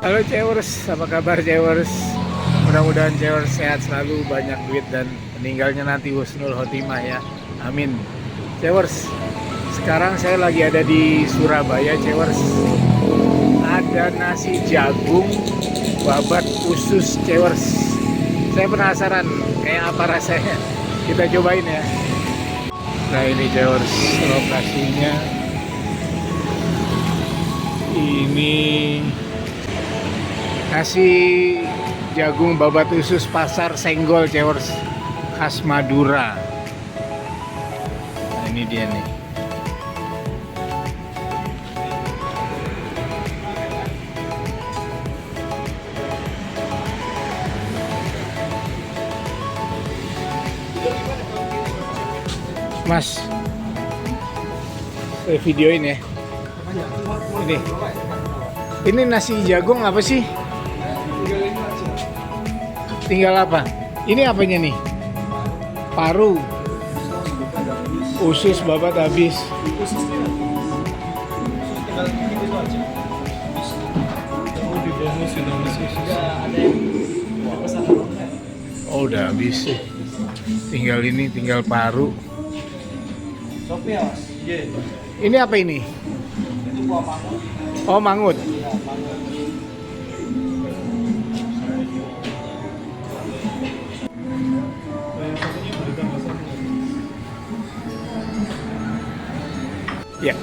Halo Cewers, apa kabar Cewers? Mudah-mudahan Cewers sehat selalu, banyak duit dan meninggalnya nanti husnul khotimah ya. Amin. Cewers, sekarang saya lagi ada di Surabaya Cewers. Ada nasi jagung babat usus Cewers. Saya penasaran kayak apa rasanya. Kita cobain ya. Nah ini Cewers, lokasinya. Ini nasi jagung babat usus pasar Senggol Cewers, khas Madura. Nah ini dia nih. Mas, saya videoin ya. Ini nasi jagung apa sih? Tinggal apa? Ini apanya nih? Paru, usus babat habis. Oh udah habis sih. Tinggal ini, tinggal paru. Ini apa ini? Oh mangut. Ya.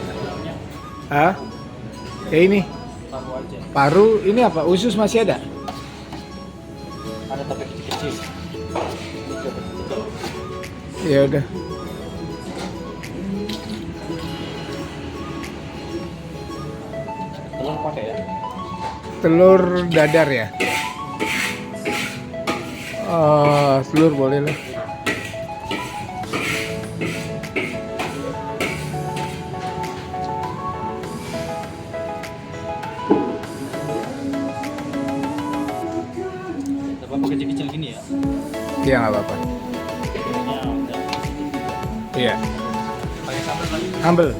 Ah? Ya ini. Paru ini apa? Usus masih ada? Ada tapi kecil. Ya udah. Telur pakai ya? Telur dadar ya? Telur boleh lah. Coba kecil-kecil gini ya? Iya nggak apa-apa. Iya. Pakai sambal lagi. Sambel.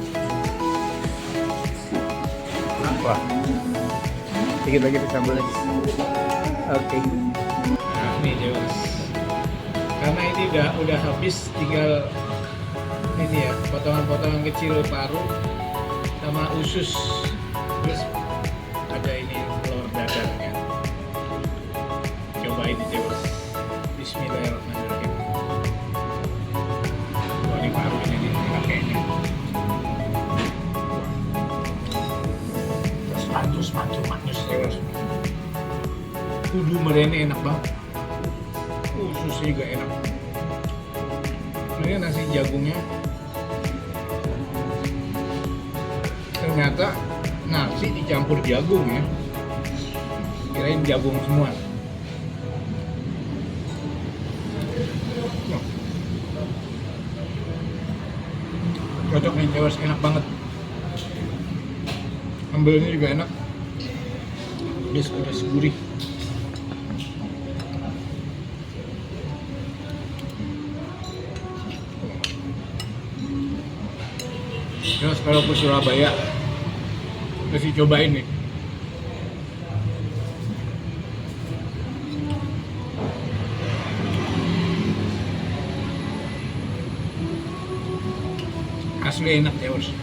Wah. Dikit lagi di sambel lagi. Oke. Nah, ini Jews. Karena ini udah habis, tinggal ini ya, potongan-potongan kecil paru sama usus. Terus ada ini telur dadarnya. Cobain di Jews. Bismillahirrahmanirrahim. Wah, ini paru ini pakainya. Mantul manis Jews. Kudu merene enak banget. Ususnya juga enak. Ini nasi jagungnya ternyata nasi dicampur jagung ya. Kirain jagung semua. Cocok nih Cewers, enak banget. Sambelnya juga enak. Udah gurih. Terus kalau ke Surabaya mesti cobain nih. Asli enak ya bos.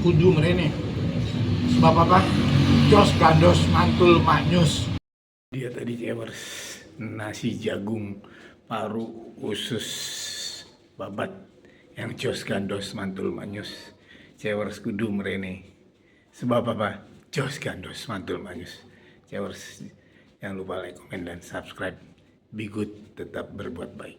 Kudu merene. Sebab apa? Jos gandos mantul manyus. Dia tadi Cewers, nasi jagung paru usus babat yang jos gandos mantul manyus. Cewers kudu merene. Sebab apa? Jos gandos mantul manyus. Cewers, jangan lupa like, komen, dan subscribe. Be good, tetap berbuat baik.